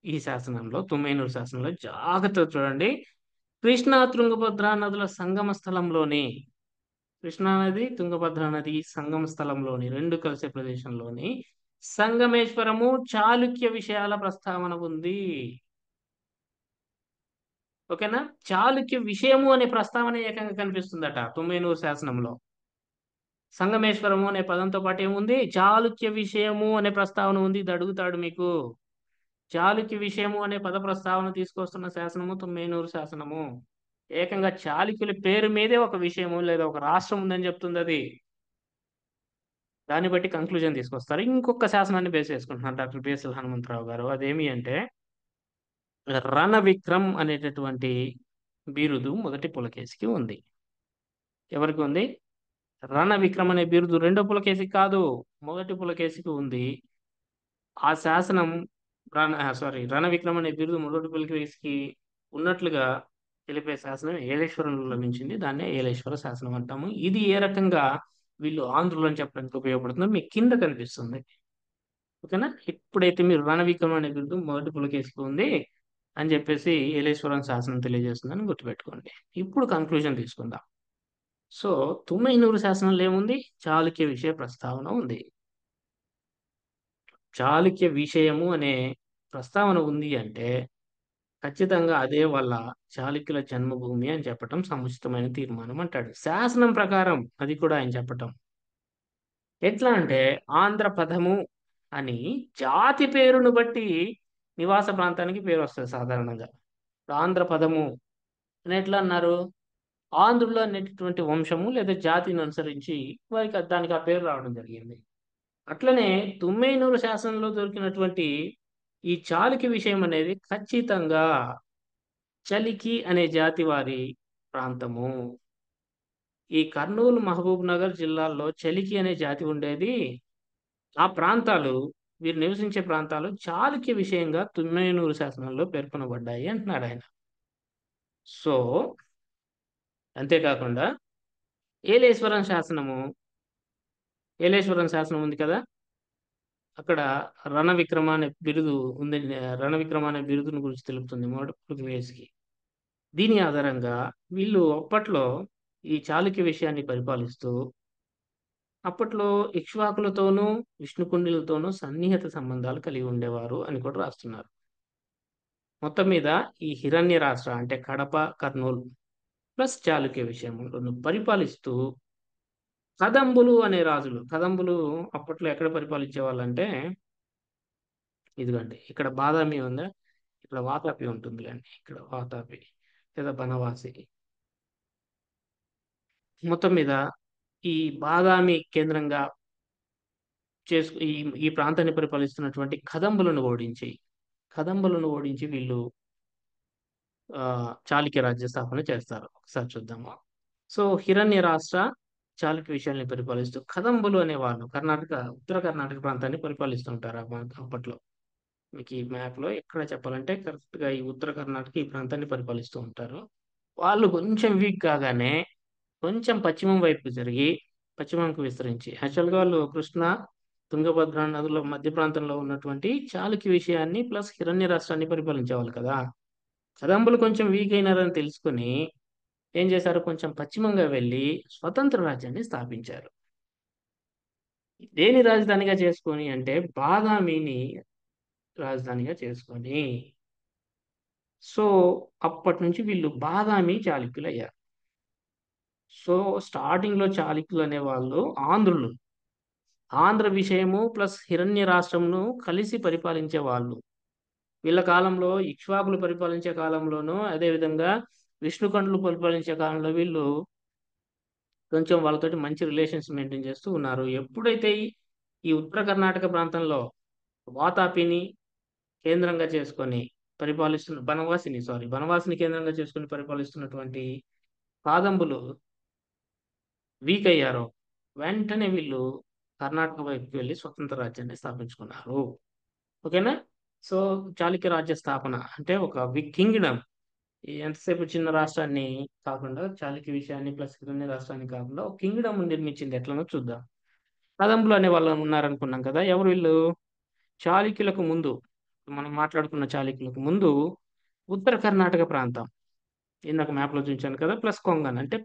ఈ శాసనంలో తుమ్మేనూరు శాసనంలో జాగ్రత్తగా చూడండి. కృష్ణా, తుంగభద్ర నదుల సంగమ స్థలంలోని కృష్ణా నది, తుంగభద్ర నది సంగమ స్థలంలోని 2 కలిసే ప్రదేశంలోని సంగమేశ్వరము చాళుక్య విషయాల ప్రస్తావన ఉంది. ఓకేనా? చాళుక్య విషయము అనే ప్రస్తావన ఏకంగా కనిపిస్తుందట తుమ్మేనూరు శాసనంలో. సంగమేశ్వరము అనే పదంతో పాటు ఏముంది? చాళుక్య విషయము అనే ప్రస్తావన ఉంది. ఇది అడుగుతాడు మీకు. చాళుక్య విషయము అనే పద ప్రస్తావన తీసుకొస్తున్న శాసనము తుమ్మేనూరు శాసనము. ఏకంగా చాళుక్యుల పేరు మీదే ఒక విషయము లేదా ఒక రాష్ట్రం ఉందని చెప్తుందది. దాన్ని బట్టి కంక్లూజన్ తీసుకొస్తారు. ఇంకొక శాసనాన్ని బేస్ చేసుకుంటున్నారు డాక్టర్ బిఎస్ఎల్ హనుమంతరావు గారు. అదేమి అంటే రణవిక్రమ్ అనేటటువంటి బిరుదు మొదటి పులకేశికి ఉంది. ఎవరికి ఉంది? రణవిక్రమ్ అనే బిరుదు రెండో పులకేశికి కాదు. మొదటి పులకేశికి ఉంది. ఆ శాసనం రణవిక్రమ్ అనే బిరుదు మొదటి పులకేశికి ఉన్నట్లుగా తెలిపే శాసనం ఏలేశ్వరంలో లభించింది. దాన్నే ఏలేశ్వర శాసనం అంటాము. ఇది ఏ రకంగా వీళ్ళు ఆంధ్రులని చెప్పడానికి ఉపయోగపడుతుందో మీకు కింద కనిపిస్తుంది. ఓకేనా? ఎప్పుడైతే మీరు రణవిక్రమ్ అనే బిరుదు మొదటి పులకేశికి ఉంది అని చెప్పేసి ఏలేశ్వరం శాసనం తెలియజేస్తుందని గుర్తుపెట్టుకోండి. ఇప్పుడు కంక్లూజన్ తీసుకుందాం. సో, తుమ్మైనూరు శాసనంలో ఏముంది? చాళుక్య విషయ ప్రస్తావన ఉంది. చాళుక్య విషయము అనే ప్రస్తావన ఉంది అంటే ఖచ్చితంగా అదే వాళ్ళ చాళుక్యుల జన్మభూమి అని చెప్పటం సముచితమైన తీర్మానం అంటాడు. శాసనం ప్రకారం అది కూడా ఆయన చెప్పటం. ఎట్లా అంటే ఆంధ్రపథము అని జాతి పేరును బట్టి నివాస ప్రాంతానికి పేరు వస్తది సాధారణంగా. ఆంధ్రపదము అని ఎట్లా అన్నారు? ఆంధ్రులు అనేటటువంటి వంశము లేదా జాతిని అనుసరించి దానికి ఆ పేరు రావడం జరిగింది. అట్లనే తుమ్మేనూరు శాసనంలో దొరికినటువంటి ఈ చాళుక్య విషయం అనేది ఖచ్చితంగా చలికి అనే జాతి వారి ప్రాంతము. ఈ కర్నూలు, మహబూబ్ నగర్ జిల్లాల్లో చలికి అనే జాతి ఉండేది. ఆ ప్రాంతాలు వీరు నివసించే ప్రాంతాలు చాళుక్య విషయంగా తుమ్మేనూరు శాసనంలో పేర్కొనబడ్డాయి అంటున్నాడు ఆయన. సో, అంతేకాకుండా ఏలేశ్వరం శాసనము, ఏలేశ్వరం శాసనం ఉంది కదా! అక్కడ రణ విక్రమ అనే బిరుదు ఉంది. రణ విక్రమ అనే బిరుదుని గురించి తెలుపుతుంది మొదటి పులకేశికి. దీని ఆధారంగా వీళ్ళు అప్పట్లో ఈ చాళుక్య విషయాన్ని పరిపాలిస్తూ అప్పట్లో ఇక్ష్వాకులతోనూ విష్ణుకుండిలతోనూ సన్నిహిత సంబంధాలు కలిగి ఉండేవారు అని కూడా రాస్తున్నారు. మొత్తం మీద ఈ హిరణ్య రాష్ట్ర అంటే కడప, కర్నూలు ప్లస్ చాళుక్య విషయంలో పరిపాలిస్తూ కదంబులు అనే రాజులు. కదంబులు అప్పట్లో ఎక్కడ పరిపాలించే వాళ్ళంటే, ఇదిగోండి ఇక్కడ బాదామి ఉందా, ఇక్కడ వాతాపి ఉంటుందిలేండి, ఇక్కడ వాతాపి లేదా బనవాసి. మొత్తం మీద ఈ బాదామి కేంద్రంగా ఈ ఈ ప్రాంతాన్ని పరిపాలిస్తున్నటువంటి కదంబులను ఓడించి వీళ్ళు చాళుక్య రాజ్య స్థాపన చేస్తారు. ఒకసారి చూద్దాము. సో హిరణ్య రాష్ట్ర చాళుక్య విషయాన్ని పరిపాలిస్తూ కదంబులు అనేవాళ్ళు ఉత్తర కర్ణాటక ప్రాంతాన్ని పరిపాలిస్తుంటారు అప్పట్లో. మీకు ఈ మ్యాప్ లో ఎక్కడ చెప్పాలంటే కరెక్ట్ గా ఈ ఉత్తర కర్ణాటక ఈ ప్రాంతాన్ని పరిపాలిస్తూ ఉంటారు. వాళ్ళు కొంచెం వీక్ కాగానే కొంచెం పశ్చిమం వైపు జరిగి పశ్చిమంకు విస్తరించి యాక్చువల్గా వాళ్ళు కృష్ణ తుంగభద్ర నదుల మధ్య ప్రాంతంలో ఉన్నటువంటి చాళుక్య విషయాన్ని ప్లస్ హిరణ్య రాష్ట్రాన్ని పరిపాలించేవాళ్ళు కదా. కదంబులు కొంచెం వీక్ అయినారని తెలుసుకుని ఏం చేశారు, కొంచెం పశ్చిమంగా వెళ్ళి స్వతంత్ర రాజ్యాన్ని స్థాపించారు. దేని రాజధానిగా చేసుకొని అంటే బాదామిని రాజధానిగా చేసుకొని. సో అప్పటి నుంచి వీళ్ళు బాదామి చాళుక్యులు అయ్యారు. సో స్టార్టింగ్ లో చాళుక్యులు అనే వాళ్ళు ఆంధ్రులు. ఆంధ్ర విషయము ప్లస్ హిరణ్య రాష్ట్రంను కలిసి పరిపాలించే వాళ్ళు. వీళ్ళ కాలంలో ఇక్ష్వాకులు పరిపాలించే కాలంలోనూ అదేవిధంగా విష్ణుకంఠులు పరిపాలించే కాలంలో వీళ్ళు కొంచెం వాళ్ళతోటి మంచి రిలేషన్స్ మెయింటైన్ చేస్తూ ఉన్నారు. ఎప్పుడైతే ఈ ఉత్తర కర్ణాటక ప్రాంతంలో వాతాపిని కేంద్రంగా చేసుకొని బనవాసిని కేంద్రంగా చేసుకొని పరిపాలిస్తున్నటువంటి కాదంబులు వీక్ అయ్యారో వెంటనే వీళ్ళు కర్ణాటక వైపుకి వెళ్ళి స్వతంత్ర రాజ్యాన్ని స్థాపించుకున్నారు. ఓకేనా. సో చాళుక్య రాజ్య స్థాపన అంటే ఒక బిగ్ కింగ్డమ్. ఎంతసేపు చిన్న రాష్ట్రాన్ని కాకుండా చాళుక్య విషయాన్ని ప్లస్ హిరణ్య రాష్ట్రాన్ని కాకుండా ఒక కింగ్డమ్ నిర్మించింది ఎట్లనో చూద్దాం. కదంబులు అనే వాళ్ళు ఉన్నారనుకున్నాం కదా. ఎవరు వీళ్ళు? చాళుక్యులకు ముందు, మనం మాట్లాడుకున్న చాళుక్యులకు ముందు ఉత్తర కర్ణాటక ప్రాంతం ఇందాక మ్యాప్లో చూపించాను కదా, ప్లస్ కొంగన్ అంటే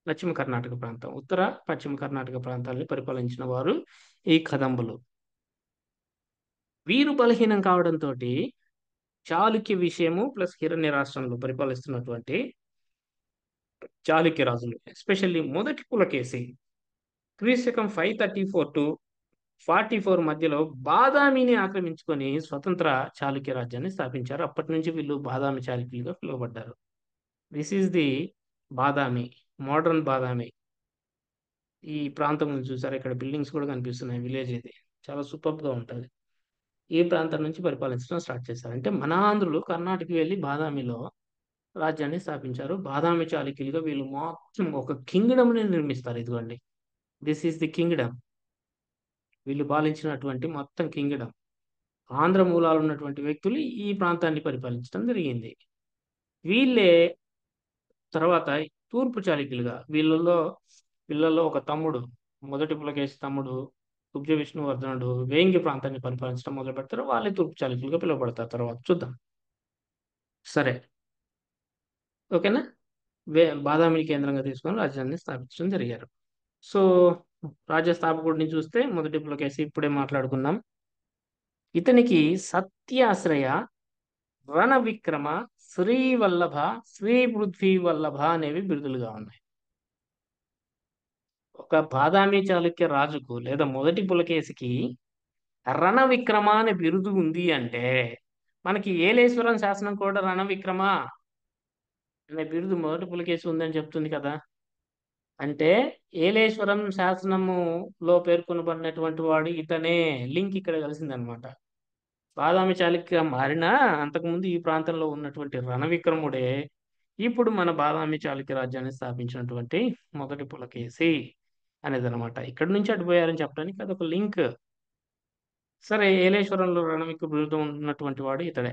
పశ్చిమ కర్ణాటక ప్రాంతం, ఉత్తర పశ్చిమ కర్ణాటక ప్రాంతాలని పరిపాలించిన వారు ఈ కదంబులు. వీరు బలహీనం కావడంతో చాళుక్య విషయము ప్లస్ హిరణ్య రాష్ట్రంలో పరిపాలిస్తున్నటువంటి చాళుక్య రాజులు ఎస్పెషల్లీ మొదటి పులకేసి క్రీస్తకం 534 టు 44 మధ్యలో బాదామిని ఆక్రమించుకొని స్వతంత్ర చాళుక్య రాజ్యాన్ని స్థాపించారు. అప్పటి నుంచి వీళ్ళు బాదామి చాళుక్యులుగా పిలువబడ్డారు. This is the Badami, modern Badami. ఈ ప్రాంతం నుంచి చూసారు, ఇక్కడ బిల్డింగ్స్ కూడా కనిపిస్తున్నాయి. విలేజ్ ఇది చాలా సూపర్ గా ఉంటుంది. ఈ ప్రాంతం నుంచి పరిపాలించడం స్టార్ట్ చేశారు. అంటే మన ఆంధ్రులు కర్ణాటకకి వెళ్ళి బాదామిలో రాజ్యాన్ని స్థాపించారు. బాదామి చాళుక్యులుగా వీళ్ళు మొత్తం ఒక కింగ్డమ్ ని నిర్మిస్తారు. ఇదిగోండి, దిస్ ఈస్ ది కింగ్డమ్. వీళ్ళు పాలించినటువంటి మొత్తం కింగ్డమ్. ఆంధ్ర మూలాలు ఉన్నటువంటి వ్యక్తులు ఈ ప్రాంతాన్ని పరిపాలించడం జరిగింది. వీళ్ళే తర్వాత తూర్పు చాళుక్యులుగా వీళ్ళలో ఒక తమ్ముడు, మొదటి పులకేశి తమ్ముడు కుబ్జ విష్ణువర్ధనుడు వేంగి ప్రాంతాన్ని పరిపాలించడం మొదలు పెడతారు. వాళ్ళే తూర్పు చాళుక్యులుగా పిలువబడతారు. తర్వాత చూద్దాం. సరే, ఓకేనా. బాదామిని కేంద్రంగా తీసుకొని రాజధానిని స్థాపించడం జరిగారు. సో రాజ్య స్థాపకుడిని చూస్తే మొదటి పులకేశి ఇప్పుడే మాట్లాడుకున్నాం. ఇతనికి సత్యాశ్రయ, రణ విక్రమ, శ్రీవల్లభ, శ్రీ పృథ్వీ వల్లభ అనేవి బిరుదులుగా ఉన్నాయి. ఒక బాదామి చాళుక్య రాజుకు లేదా మొదటి పులకేశికి రణ విక్రమ అనే బిరుదు ఉంది అంటే, మనకి ఏలేశ్వరం శాసనం కూడా రణ విక్రమ అనే బిరుదు మొదటి పులకేశి ఉందని చెప్తుంది కదా. అంటే ఏలేశ్వరం శాసనములో పేర్కొనబడినటువంటి వాడు ఇతనే. లింక్ ఇక్కడ కలిసిందనమాట. బాదామి చాళుక్య మారినా అంతకుముందు ఈ ప్రాంతంలో ఉన్నటువంటి రణవిక్రముడే ఇప్పుడు మన బాదామి చాళుక్య రాజ్యాన్ని స్థాపించినటువంటి మొదటి పులకేశి అనేది అనమాట. ఇక్కడి నుంచి అటుపోయారని చెప్పడానికి అదొక లింక్. సరే, ఏలేశ్వరంలో రణవిక్ర బిరుదు ఉన్నటువంటి వాడు ఇతడే.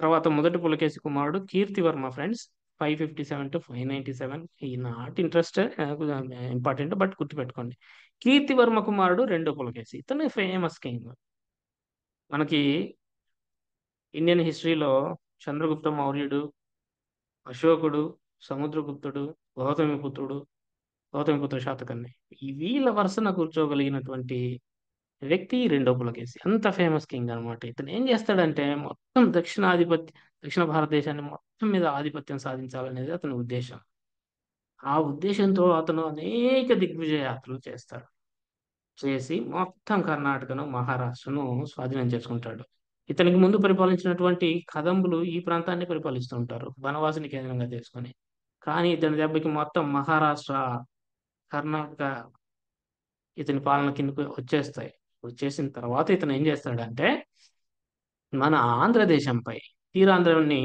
తర్వాత మొదటి పులకేశి కుమారుడు కీర్తివర్మ ఫ్రెండ్స్. 557 to 597 ఈ నాట్ ఇంట్రెస్ట్ ఇంపార్టెంట్, బట్ గుర్తుపెట్టుకోండి. కీర్తివర్మ కుమారుడు రెండో పులకేసి, ఇతను ఫేమస్ కింగ్. మనకి ఇండియన్ హిస్టరీలో చంద్రగుప్త మౌర్యుడు, అశోకుడు, సముద్రగుప్తుడు, గౌతమిపుత్రుడు, గౌతమిపుత్ర శాతకర్ణి, ఈ వీళ్ళ వరుసన కూర్చోగలిగినటువంటి వ్యక్తి రెండో పులకేసి. అంత ఫేమస్ కింగ్ అనమాట. ఇతను ఏం చేస్తాడంటే మొత్తం దక్షిణ భారతదేశాన్ని మొత్తం మీద ఆధిపత్యం సాధించాలనేది అతని ఉద్దేశం. ఆ ఉద్దేశంతో అతను అనేక దిగ్విజయ యాత్రలు చేస్తాడు. చేసి మొత్తం కర్ణాటకను, మహారాష్ట్రను స్వాధీనం చేసుకుంటాడు. ఇతనికి ముందు పరిపాలించినటువంటి కదంబులు ఈ ప్రాంతాన్ని పరిపాలిస్తూ ఉంటారు, బనవాసిని కేంద్రంగా చేసుకొని. కానీ ఇతని దెబ్బకి మొత్తం మహారాష్ట్ర, కర్ణాటక ఇతని పాలన కిందకు వచ్చేస్తాయి. వచ్చేసిన తర్వాత ఇతను ఏం చేస్తాడంటే మన ఆంధ్రదేశంపై, తీరాంధ్రాన్ని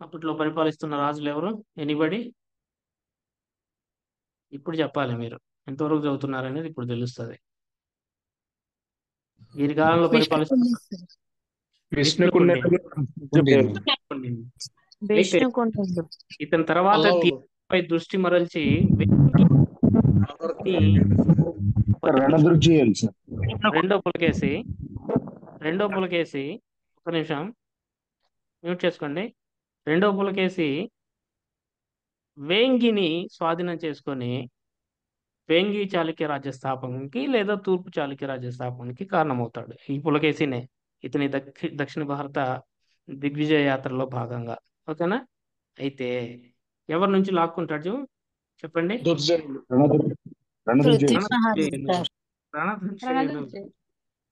అప్పట్లో పరిపాలిస్తున్న రాజులు ఎవరు? ఎనీబడి? ఇప్పుడు చెప్పాలి మీరు. ఎంతవరకు చదువుతున్నారు అనేది ఇప్పుడు తెలుస్తుంది. వీరి కాలంలో పరిపాలిస్తున్న విష్ణుకుండిన విష్ణుకుండినుడు. ఇతని తర్వాత తీరంపై దృష్టి మరల్చి రణదుర్జయులు సార్. రెండో పులకేసి ఒక నిమిషం మ్యూట్ చేసుకోండి. రెండో పులకేసి వేంగిని స్వాధీనం చేసుకొని వేంగి చాళుక్య రాజ్య స్థాపనకి లేదా తూర్పు చాళుక్య రాజ్య స్థాపనకి కారణమవుతాడు ఈ పులకేసినే, ఇతని దక్షిణ భారత దిగ్విజయ యాత్రలో భాగంగా. ఓకేనా? అయితే ఎవరి నుంచి లాక్కుంటాడు చెప్పండి? రణదుర్జయులు.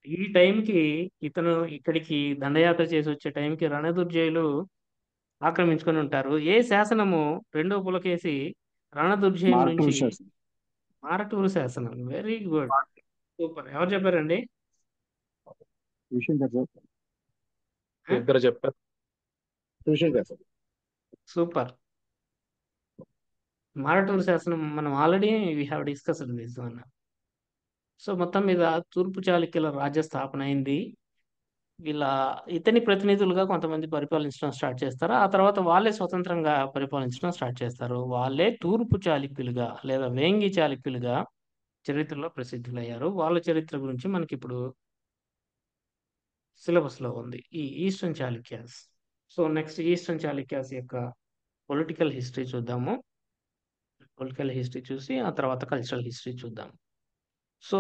ఈ టైంకి ఇతను ఇక్కడికి దండయాత్ర చేసి వచ్చే టైంకి రణదుర్జయులు ఆక్రమించుకొని ఉంటారు. ఏ శాసనము రెండో పులకేసి రణదుర్జయుల నుంచి? మారటూరు శాసనం. Very good, super. ఎవరు చెప్పారండి? ఇద్దరు చెప్పారు. సూపర్. మారటూరు శాసనం మనం already we have discussed this one. So మొత్తం మీద తూర్పు చాళుక్యుల రాజ్య స్థాపన అయింది. ఇతని ప్రతినిధులుగా కొంతమంది పరిపాలించడం స్టార్ట్ చేస్తారు. ఆ తర్వాత వాళ్ళే స్వతంత్రంగా పరిపాలించడం స్టార్ట్ చేస్తారు. వాళ్ళే తూర్పు చాళుక్యులుగా లేదా వేంగి చాళుక్యులుగా చరిత్రలో ప్రసిద్ధులయ్యారు. వాళ్ళ చరిత్ర గురించి మనకి ఇప్పుడు సిలబస్లో ఉంది, ఈ eastern Chalukyas. So next eastern Chalukyas యొక్క పొలిటికల్ హిస్టరీ చూద్దాము. పొలిటికల్ హిస్టరీ చూసి ఆ తర్వాత కల్చరల్ హిస్టరీ చూద్దాం. సో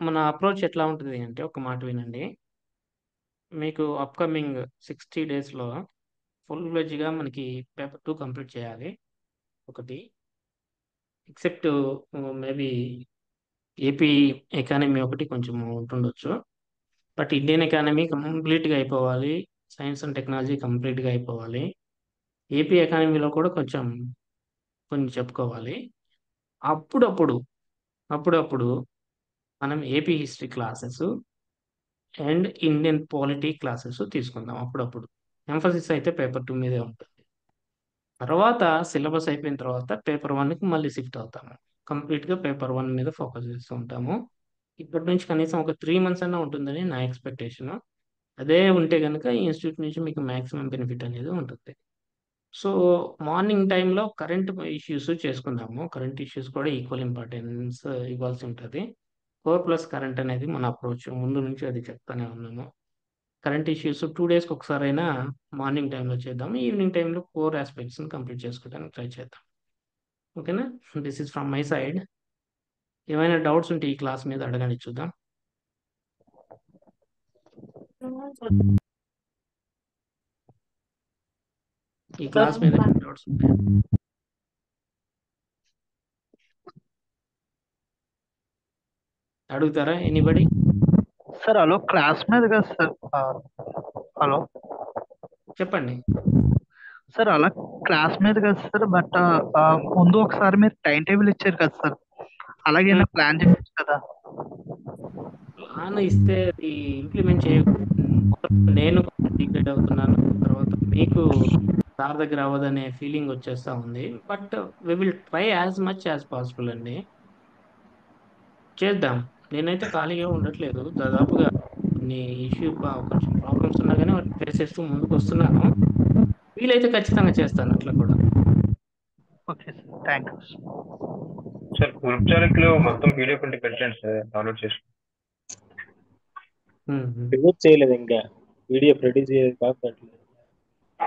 మన అప్రోచ్ ఎట్లా ఉంటుంది అంటే, ఒక మాట వినండి. మీకు అప్కమింగ్ 60 డేస్లో ఫుల్ ఫ్లెడ్జ్గా మనకి పేపర్ 2 కంప్లీట్ చేయాలి ఒకటి. ఎక్సెప్ట్ మేబీ ఏపీ ఎకానమీ ఒకటి కొంచెం ఉంటుండొచ్చు, బట్ ఇండియన్ ఎకానమీ కంప్లీట్గా అయిపోవాలి. సైన్స్ అండ్ టెక్నాలజీ కంప్లీట్గా అయిపోవాలి. ఏపీ ఎకానమీలో కూడా కొంచెం కొన్ని చెప్పుకోవాలి. అప్పుడప్పుడు మనం AP history classes and Indian polity classes తీసుకుందాం అప్పుడప్పుడు. ఎంఫసిస్ అయితే పేపర్ 2 మీదే ఉంటుంది. తర్వాత సిలబస్ అయిపోయిన తర్వాత పేపర్ 1కి మళ్ళీ షిఫ్ట్ అవుతాము. కంప్లీట్గా పేపర్ 1 మీద ఫోకస్ చేస్తూ ఉంటాము. ఇప్పటి నుంచి కనీసం ఒక 3 months అన్నా ఉంటుందని నా ఎక్స్పెక్టేషన్. అదే ఉంటే కనుక ఈ ఇన్స్టిట్యూట్ నుంచి మీకు మ్యాక్సిమం బెనిఫిట్ అనేది ఉంటుంది. సో మార్నింగ్ టైంలో కరెంట్ ఇష్యూస్ చేసుకుందాము. కరెంట్ ఇష్యూస్ కూడా ఈక్వల్ ఇంపార్టెన్స్ ఇవ్వాల్సి ఉంటుంది. కోర్ ప్లస్ కరెంట్ అనేది మన అప్రోచ్, ముందు నుంచి అది చెప్తానే ఉన్నాము. కరెంట్ ఇష్యూస్ 2 daysకి ఒకసారైనా మార్నింగ్ టైంలో చేద్దాం, ఈవినింగ్ టైంలో కోర్ ఆస్పెక్ట్స్ని కంప్లీట్ చేసుకోవడానికి ట్రై చేద్దాం. ఓకేనా? This is from my side. ఏమైనా డౌట్స్ ఉంటే ఈ క్లాస్ మీద అడగండి, చూద్దాం. ఈ క్లాస్ మీద డౌట్స్ ఉంటాయి? అడుగుతారా ఎనీబడి? సార్ హలో, క్లాస్ మీద కదా సార్? హలో చెప్పండి. సార్ అలా క్లాస్ మీద కదా సార్, బట్ ముందు ఒకసారి మీరు టైం టేబుల్ ఇచ్చారు కదా సార్, అలాగే ప్లాన్ చేయొచ్చు కదా? ప్లాన్ ఇస్తే అది ఇంప్లిమెంట్ నేను డిగ్రేడ్ అవుతున్నాను, తర్వాత మీకు సార్ దగ్గర అవ్వదనే ఫీలింగ్ వచ్చేస్తా ఉంది. But we will try as much as possible అండి, చేద్దాం. నేనైతే ఖాళీగా ఉండట్లేదు, దాదాపుగా కొన్ని కొంచెం ప్రాబ్లమ్స్ ఉన్నా కానీ వాటిని ఫేస్ చేస్తూ ముందుకు వస్తున్నాను. వీలైతే ఖచ్చితంగా చేస్తాను అట్లా కూడా. Okay sir, thank you. Sir group చాలెంజ్లో మొత్తం పీడిఎఫ్ ఉంటే పెట్టండి సార్, డౌన్లోడ్ చేసుకో. ఉమ్, ఉమ్. రిమూవ్ చేయలేదు ఇంకా, పీడిఎఫ్ రెడీ చేయలేదు కాబట్టి